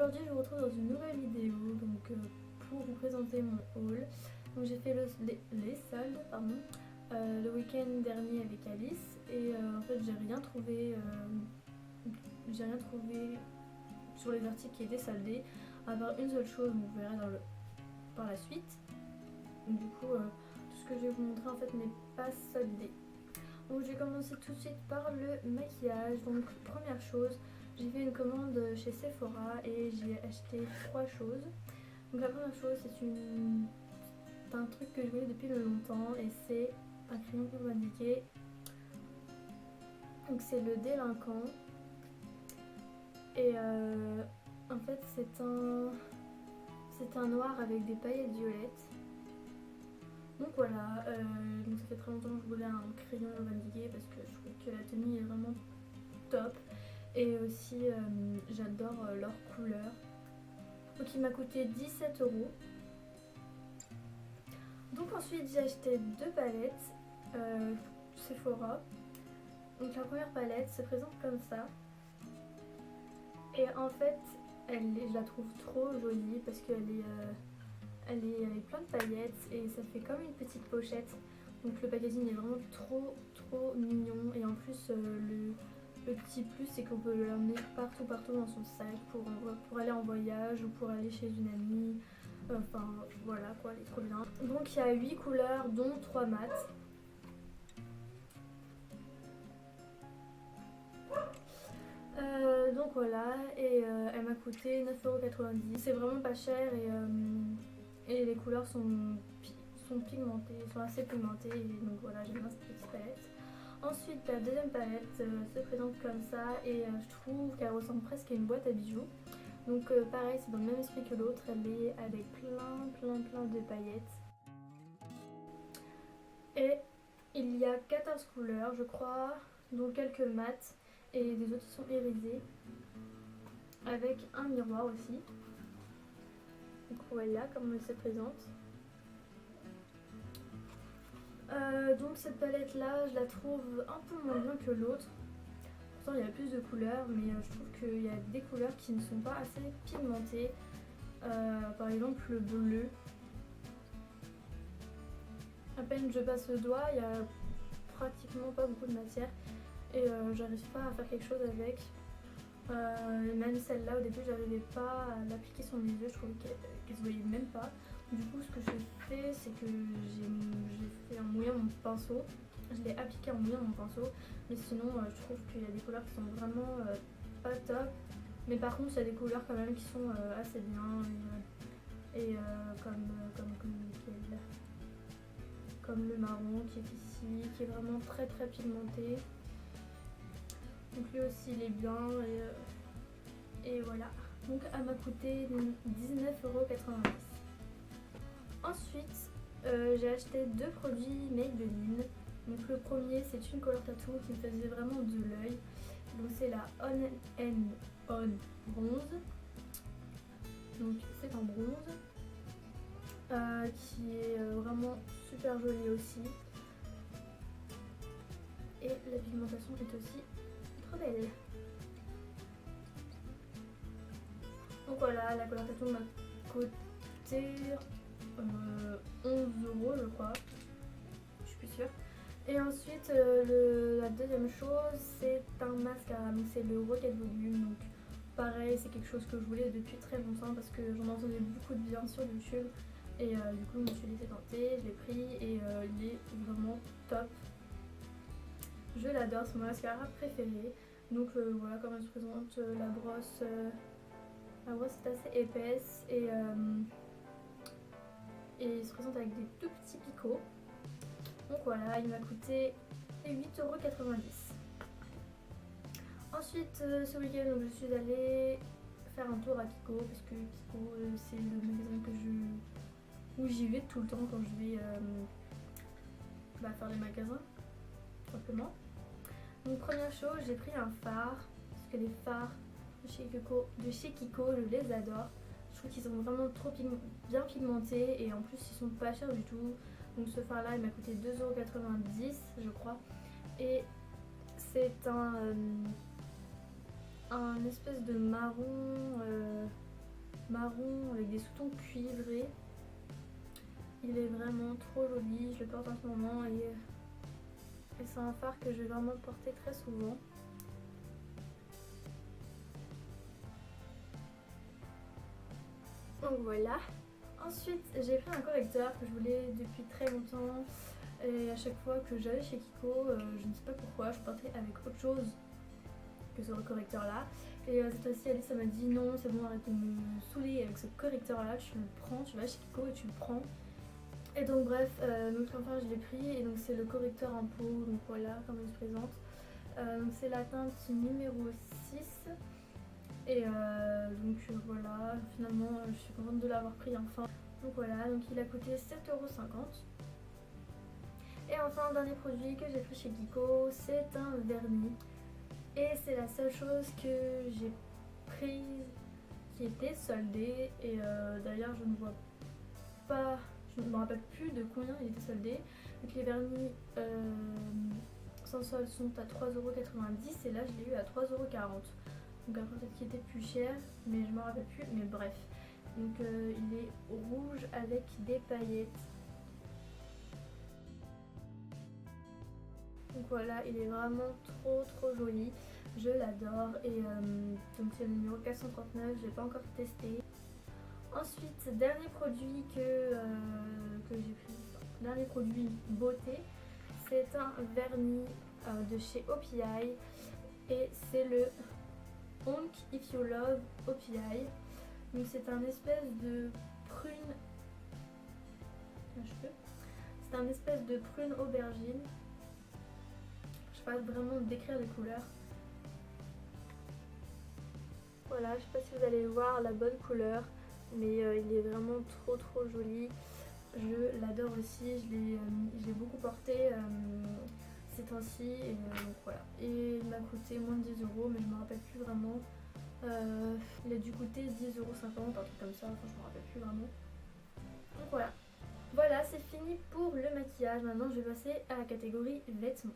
aujourd'hui je vous retrouve dans une nouvelle vidéo pour vous présenter mon haul. Donc j'ai fait les soldes le week-end dernier avec Alice et en fait j'ai rien trouvé sur les articles qui étaient soldés à part une seule chose, vous verrez par la suite. Donc, du coup tout ce que je vais vous montrer en fait n'est pas soldé. Donc je vais commencer tout de suite par le maquillage. Donc première chose, j'ai fait une commande chez Sephora et j'ai acheté 3 choses. Donc la première chose c'est un truc que je voulais depuis longtemps et c'est un crayon pour m'indiquer. Donc c'est le délinquant et en fait c'est un noir avec des paillettes violettes. Donc voilà, donc ça fait très longtemps que je voulais un crayon Van Dijk parce que je trouve que la tenue est vraiment top. Et aussi j'adore leur couleur. Donc il m'a coûté 17 €. Donc ensuite j'ai acheté 2 palettes Sephora. Donc la première palette se présente comme ça. Et en fait je la trouve trop jolie parce qu'elle est avec plein de paillettes et ça fait comme une petite pochette. Donc le packaging est vraiment trop mignon. Et en plus le petit plus c'est qu'on peut l'emmener partout dans son sac pour aller en voyage ou pour aller chez une amie. Enfin voilà quoi, elle est trop bien. Donc il y a 8 couleurs dont 3 mats. Donc voilà, et elle m'a coûté 9,90 €. C'est vraiment pas cher et les couleurs sont pigmentées, sont assez pigmentées et donc voilà, j'aime bien cette petite palette. Ensuite la deuxième palette se présente comme ça et je trouve qu'elle ressemble presque à une boîte à bijoux. Donc pareil, c'est dans le même esprit que l'autre, elle est avec plein de paillettes. Et il y a 14 couleurs je crois, dont quelques mats et des autres qui sont irisés, avec un miroir aussi. Donc voilà comment elle se présente. Donc cette palette là je la trouve un peu moins bien que l'autre. Pourtant il y a plus de couleurs mais je trouve qu'il y a des couleurs qui ne sont pas assez pigmentées. Par exemple le bleu. À peine je passe le doigt, il y a pratiquement pas beaucoup de matière et j'arrive pas à faire quelque chose avec. Même celle-là au début j'arrivais pas à l'appliquer sur mes yeux, je trouvais qu'elle se voyait même pas. Du coup ce que j'ai fait c'est que j'ai fait en mouillant mon pinceau, je l'ai appliqué en mouillant mon pinceau, mais sinon je trouve qu'il y a des couleurs qui sont vraiment pas top, mais par contre il y a des couleurs quand même qui sont assez bien et comme le marron qui est ici, qui est vraiment très pigmenté. Donc lui aussi il est bien et voilà. Donc elle m'a coûté 19,90 €. Ensuite j'ai acheté 2 produits Maybelline. Donc le premier c'est une couleur tattoo qui me faisait vraiment de l'œil. Donc c'est la On Bronze. Donc c'est en bronze qui est vraiment super jolie aussi. Et la pigmentation est aussi trop belle. Donc voilà, la couleur tattoo m'a coûté 11 € je crois, je suis plus sûre. Et ensuite la deuxième chose c'est un mascara, donc c'est le Rocket Volume. Donc pareil, c'est quelque chose que je voulais depuis très longtemps parce que j'en entendais beaucoup de bien sur YouTube. Et du coup je me suis laissée tenter, je l'ai pris et il est vraiment top. Je l'adore, c'est mon mascara préféré. Donc voilà comment elle se présente. La brosse est assez épaisse et il se présente avec des tout petits picots. Donc voilà, il m'a coûté 8,90 €. Ensuite ce week-end je suis allée faire un tour à Kiko parce que Kiko c'est le magasin où j'y vais tout le temps quand je vais faire des magasins tout simplement. Donc première chose, j'ai pris un fard parce que les fards de chez Kiko je les adore. Je trouve qu'ils sont vraiment bien pigmentés et en plus ils sont pas chers du tout. Donc ce fard là il m'a coûté 2,90 € je crois. Et c'est un espèce de marron marron avec des sous-tons cuivrés. Il est vraiment trop joli, je le porte en ce moment et c'est un fard que je vais vraiment porter très souvent. Donc voilà. Ensuite j'ai pris un correcteur que je voulais depuis très longtemps et à chaque fois que j'allais chez Kiko, je ne sais pas pourquoi, je partais avec autre chose que ce correcteur là. Et cette fois-ci Alice m'a dit non c'est bon, arrête de me saouler avec ce correcteur là, tu le prends, tu vas chez Kiko et tu le prends. Et donc bref, donc enfin je l'ai pris et donc c'est le correcteur en peau, donc voilà comment il se présente. Donc c'est la teinte numéro 6. Et donc voilà, finalement je suis contente de l'avoir pris enfin. Donc voilà, donc il a coûté 7,50 €. Et enfin, dernier produit que j'ai pris chez Kiko, c'est un vernis. Et c'est la seule chose que j'ai prise qui était soldée. Et d'ailleurs je ne vois pas, je ne me rappelle plus de combien il était soldé. Donc les vernis sans solde sont à 3,90 € et là je l'ai eu à 3,40 €. Donc après peut-être qu'il était plus cher, mais je me rappelle plus, mais bref. Donc il est rouge avec des paillettes. Donc voilà, il est vraiment trop joli. Je l'adore et donc c'est le numéro 439, je l'ai pas encore testé. Ensuite, dernier produit que j'ai pris, dernier produit beauté, c'est un vernis de chez OPI et c'est le Honk If You Love OPI. Donc c'est un espèce de prune. C'est un espèce de prune aubergine. Je sais pas vraiment décrire les couleurs. Voilà, je sais pas si vous allez voir la bonne couleur, mais il est vraiment trop joli. Je l'adore aussi, je l'ai beaucoup porté ces temps-ci et donc voilà. Et il m'a coûté moins de 10 €, mais je me rappelle plus vraiment. Il a dû coûter 10,50 €, un truc comme ça, enfin je me rappelle plus vraiment. Donc voilà. Voilà, c'est fini pour le maquillage. Maintenant je vais passer à la catégorie vêtements.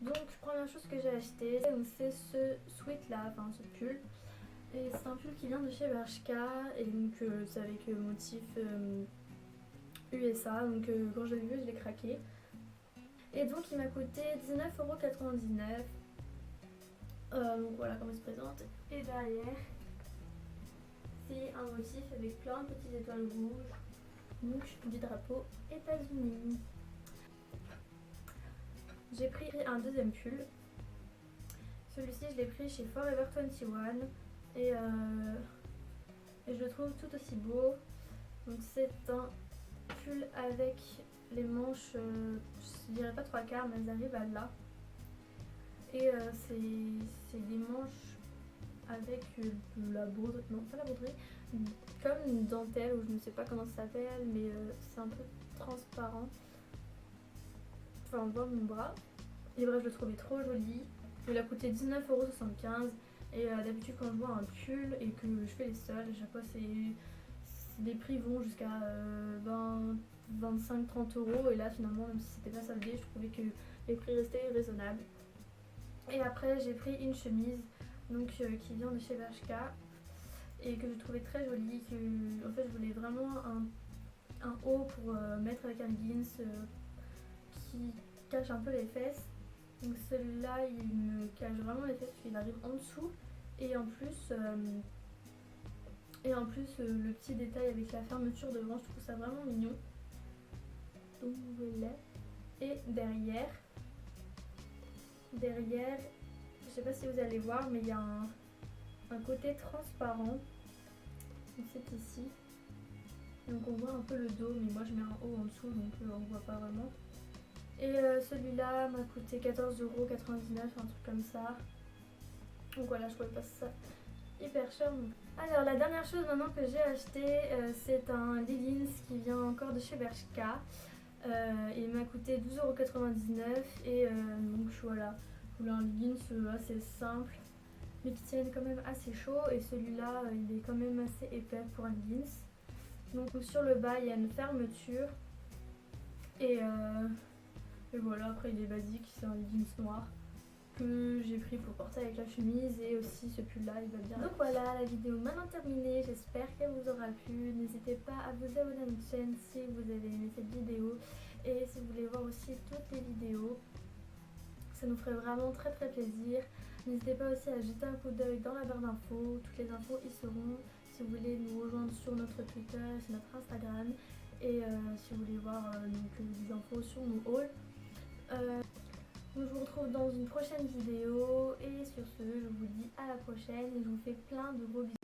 Donc première chose que j'ai acheté, c'est ce sweat là, enfin ce pull. Et c'est un pull qui vient de chez Bershka et donc c'est avec motif USA. Donc quand je l'ai vu je l'ai craqué. Et donc il m'a coûté 19,99 €. Donc voilà comment il se présente. Et derrière c'est un motif avec plein de petites étoiles rouges, donc du drapeau États-Unis. J'ai pris un deuxième pull. Celui-ci je l'ai pris chez Forever 21 et je le trouve tout aussi beau. Donc c'est un pull avec les manches, je dirais pas 3/4 mais elles arrivent à là. Et c'est des manches avec de la broderie, non pas la broderie, comme une dentelle ou je ne sais pas comment ça s'appelle, mais c'est un peu transparent. Enfin on voit mon bras. Et bref je le trouvais trop joli. Il a coûté 19,75 € et d'habitude quand je vois un pull et que je fais les soldes, à chaque fois les prix vont jusqu'à 20, 25, 30 € et là finalement même si c'était pas soldé je trouvais que les prix restaient raisonnables. Et après j'ai pris une chemise donc, qui vient de chez Bershka et que je trouvais très jolie. En fait je voulais vraiment un haut pour mettre avec un jeans qui cache un peu les fesses. Donc celui-là il me cache vraiment les fesses parce qu'il arrive en dessous et en plus le petit détail avec la fermeture devant, je trouve ça vraiment mignon. Donc voilà. Et derrière, je sais pas si vous allez voir mais il y a un côté transparent. Donc c'est ici. Donc on voit un peu le dos mais moi je mets un haut en dessous donc on voit pas vraiment. Et celui-là m'a coûté 14,99 €, un truc comme ça. Donc voilà, je trouvais pas ça hyper cher. Alors la dernière chose maintenant que j'ai acheté, c'est un leggings qui vient encore de chez Bershka. Il m'a coûté 12,99 € et donc voilà, je voulais un leggings assez simple mais qui tienne quand même assez chaud et celui-là il est quand même assez épais pour un leggings. Donc sur le bas il y a une fermeture et voilà, après il est basique, c'est un leggings noir que j'ai pris pour porter avec la chemise, et aussi ce pull là il va bien. Donc voilà, la vidéo maintenant terminée, j'espère qu'elle vous aura plu. N'hésitez pas à vous abonner à notre chaîne si vous avez aimé cette vidéo, et si vous voulez voir aussi toutes les vidéos, ça nous ferait vraiment très plaisir. N'hésitez pas aussi à jeter un coup d'œil dans la barre d'infos, toutes les infos y seront si vous voulez nous rejoindre sur notre Twitter, sur notre Instagram, et si vous voulez voir des infos sur nos hauls. Donc je vous retrouve dans une prochaine vidéo, et sur ce je vous dis à la prochaine et je vous fais plein de gros bisous.